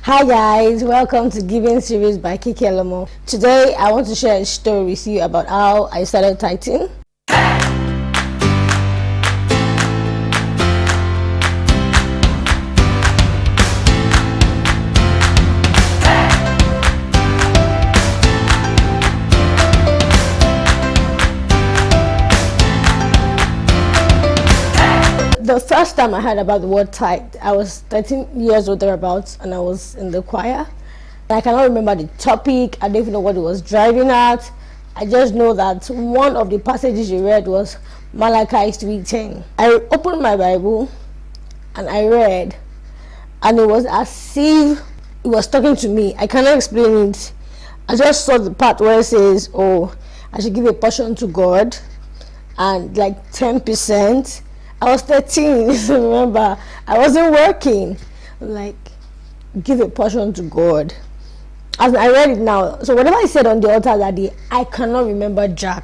Hi guys, welcome to Giving Series by Kikelomo. Today I want to share a story with you about how I started tithing. The first time I heard about the word tithe, I was 13 years old thereabouts, and I was in the choir. I cannot remember the topic. I don't even know what it was driving at. I just know that one of the passages you read was Malachi 3:10. I opened my Bible and I read, and it was as if it was talking to me. I cannot explain it. I just saw the part where it says, "Oh, I should give a portion to God," and like 10%. I was 13, remember, I wasn't working. Like, give a portion to God. As I read it now, so whatever I said on the altar that day, I cannot remember jack.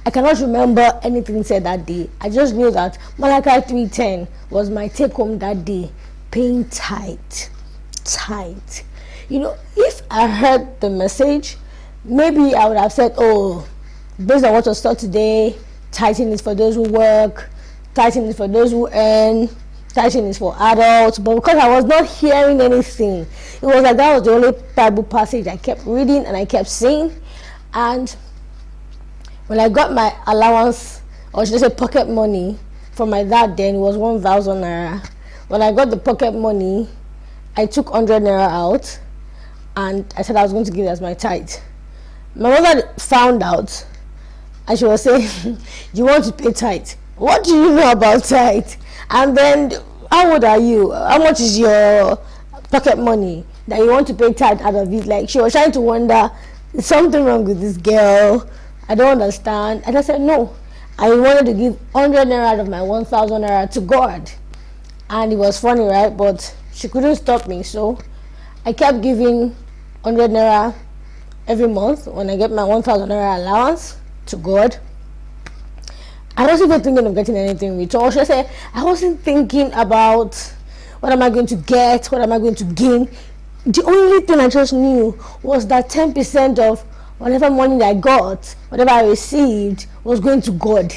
I cannot remember anything said that day. I just knew that Malachi 3:10 was my take home that day. Paying tithe. You know, if I heard the message, maybe I would have said, oh, based on what was taught today, tithing is for those who work, tithing is for those who earn, tithing is for adults. But because I was not hearing anything, it was like that was the only Bible passage I kept reading and I kept saying. And when I got my allowance, or should I say pocket money from my dad, then it was 1,000 naira. When I got the pocket money, I took 100 naira out and I said I was going to give it as my tithe. My mother found out and she was saying, you want to pay tithe? What do you know about tithe? And then, how old are you? How much is your pocket money that you want to pay tithe out of it? Like, she was trying to wonder, is something wrong with this girl? I don't understand. And I said, no, I wanted to give 100 naira out of my 1,000 naira to God. And it was funny, right? But she couldn't stop me, so I kept giving 100 naira every month when I get my 1,000 naira allowance to God. I wasn't even thinking of getting anything with all. Should I say, I wasn't thinking about what am I going to get, what am I going to gain. The only thing I just knew was that 10% of whatever money I got, whatever I received, was going to God.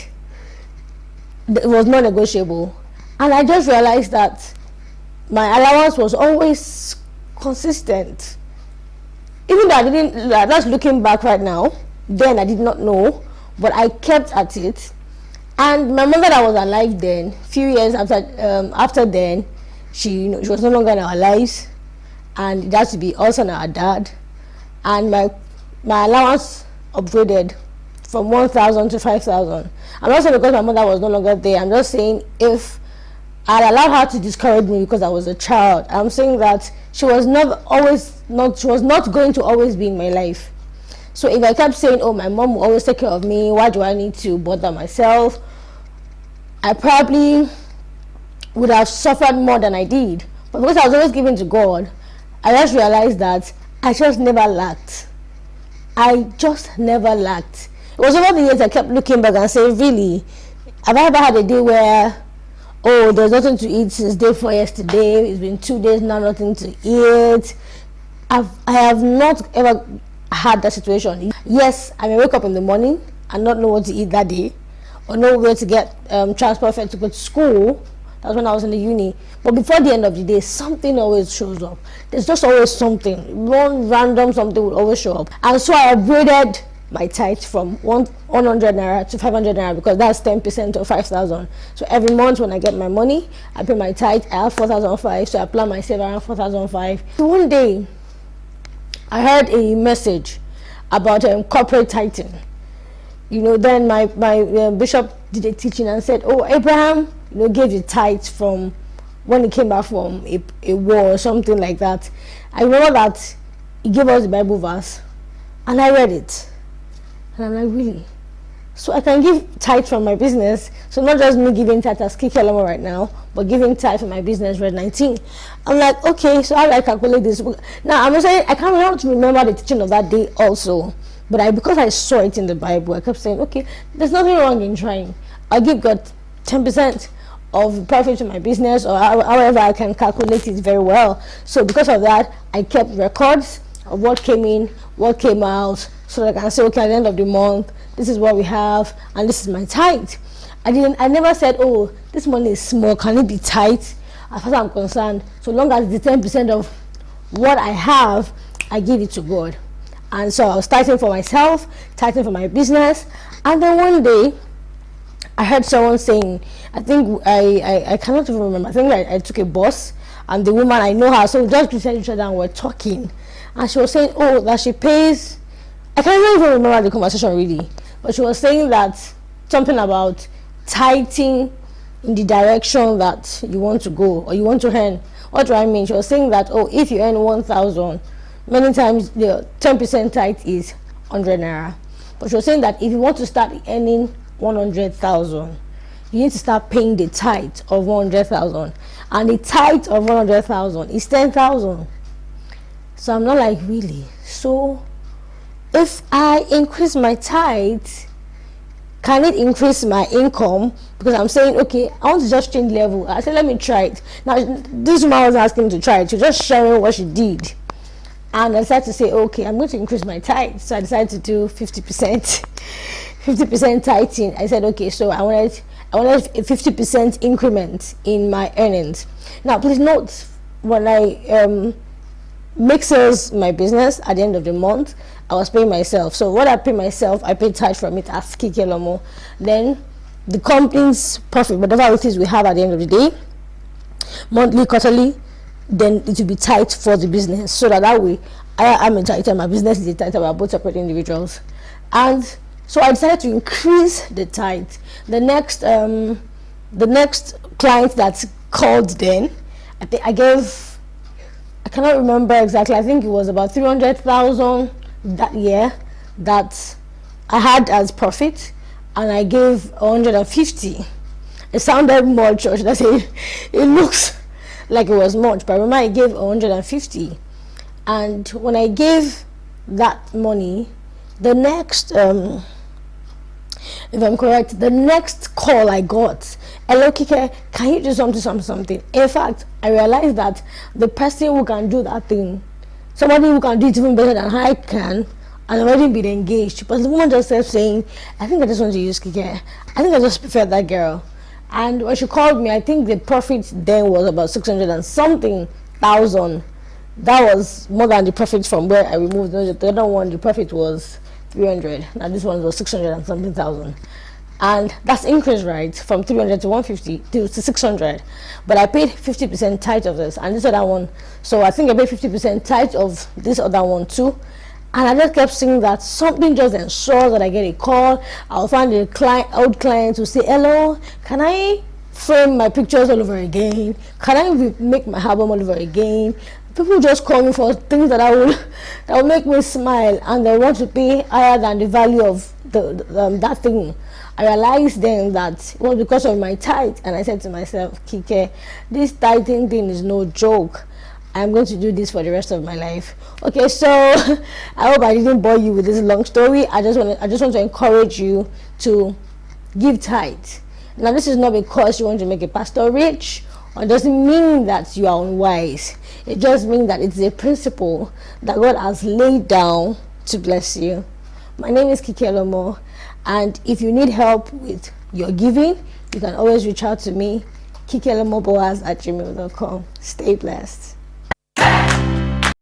It was not negotiable. And I just realized that my allowance was always consistent. Even though I didn't, that's looking back right now, then I did not know, but I kept at it. And my mother that was alive then, few years after then, she was no longer in our lives, and it had to be us and our dad. And my allowance upgraded from 1,000 to 5,000. I'm not saying because my mother was no longer there. I'm just saying if I allowed her to discourage me because I was a child, I'm saying that she was not going to always be in my life. So if I kept saying, oh, my mom will always take care of me, why do I need to bother myself? I probably would have suffered more than I did. But because I was always giving to God, I just realized that I just never lacked. It was over the years I kept looking back and saying, really, have I ever had a day where, oh, there's nothing to eat since day 4 yesterday, it's been 2 days now, nothing to eat? I have not ever had that situation. Yes, I may wake up in the morning and not know what to eat that day, or know where to get transport fare to go to school. That was when I was in the uni. But before the end of the day, something always shows up. There's just always something. One random something will always show up. And so I upgraded my tithe from 100 naira to 500 naira because that's 10% of 5,000. So every month when I get my money, I pay my tithe. I have 4,005, so I plan my save around 4,005. So one day, I heard a message about corporate tithing. Then my bishop did a teaching and said, oh, Abraham, gave the tithe from when he came back from a war or something like that. I remember that he gave us the Bible verse, and I read it. And I'm like, really? So I can give tithe from my business. So not just me giving tithe as Kikelomo right now, but giving tithe from my business, Red 19. I'm like, okay, so how do I calculate this? Now, I'm saying I can't remember the teaching of that day also. But because I saw it in the Bible, I kept saying, okay, there's nothing wrong in trying. I'll give God 10%. of profit to my business, or however I can calculate it very well. So because of that, I kept records of what came in, what came out, so that I can say, okay, at the end of the month, this is what we have, and this is my tithe. I never said, oh, this money is small, can it be tight? As far as I'm concerned, so long as the 10% of what I have, I give it to God. And so I was tithing for myself, tithing for my business. And then one day I heard someone saying, I think I cannot even remember, I think I took a bus, and the woman, I know her, so we just greeted each other and we're talking, and she was saying, oh, that she pays, I can't even remember the conversation really, but she was saying that something about tithing in the direction that you want to go, or you want to earn. What do I mean? She was saying that, oh, if you earn 1,000, many times the 10% tithe is 100 naira. But she was saying that if you want to start earning 100,000, you need to start paying the tithe of 100,000, and the tithe of 100,000 is 10,000. So I'm not like, really? So if I increase my tithe, can it increase my income? Because I'm saying, okay, I want to just change level. I said, let me try it. Now, this woman was asking me to try it. She was just sharing what she did. And I decided to say, okay, I'm going to increase my tithe. So I decided to do 50%. 50% tithing. I said, okay, so I wanted a 50% increment in my earnings. Now, please note, when I make sales my business at the end of the month, I was paying myself. So what I pay myself, I pay tithe from it as Kikelomo. Then the company's profit, whatever it is we have at the end of the day, monthly, quarterly, then it will be tithe for the business. So that way, I am a tithe and my business is a tithe. We are both separate individuals. And so I decided to increase the tithe. The next client that called, then I think I gave, I cannot remember exactly, I think it was about 300,000 that year that I had as profit, and I gave 150. It sounded much, or should I say, it looks like it was much, but remember I gave 150. And when I gave that money, the next if I'm correct, the next call I got, hello Kike, can you do something? In fact, I realized that the person who can do that thing, somebody who can do it even better than I can, and already been engaged. But the woman just kept saying, I think I just want to use Kike. I think I just prefer that girl. And when she called me, I think the profit then was about 600 and something thousand. That was more than the profit from where I removed the other one. The profit was 300. Now this one was 600 and something thousand. And that's increase, right, from 300 to 150 to 600. But I paid 50% tithe of this, and this other one, so I think I paid 50% tithe of this other one too. And I just kept seeing that something just ensures that I get a call. I'll find a old client who say, hello, can I frame my pictures all over again? Can I make my album all over again? People just call me for things that will make me smile, and they want to pay higher than the value of that thing. I realized then that it was because of my tithe, and I said to myself, Kike, this tithing thing is no joke. I'm going to do this for the rest of my life. Okay, so I hope I didn't bore you with this long story. I just want to encourage you to give tithe. Now, this is not because you want to make a pastor rich, or it doesn't mean that you are unwise. It just means that it's a principle that God has laid down to bless you. My name is Kikelomo, and if you need help with your giving, you can always reach out to me, kikelomoboaz@gmail.com. Stay blessed.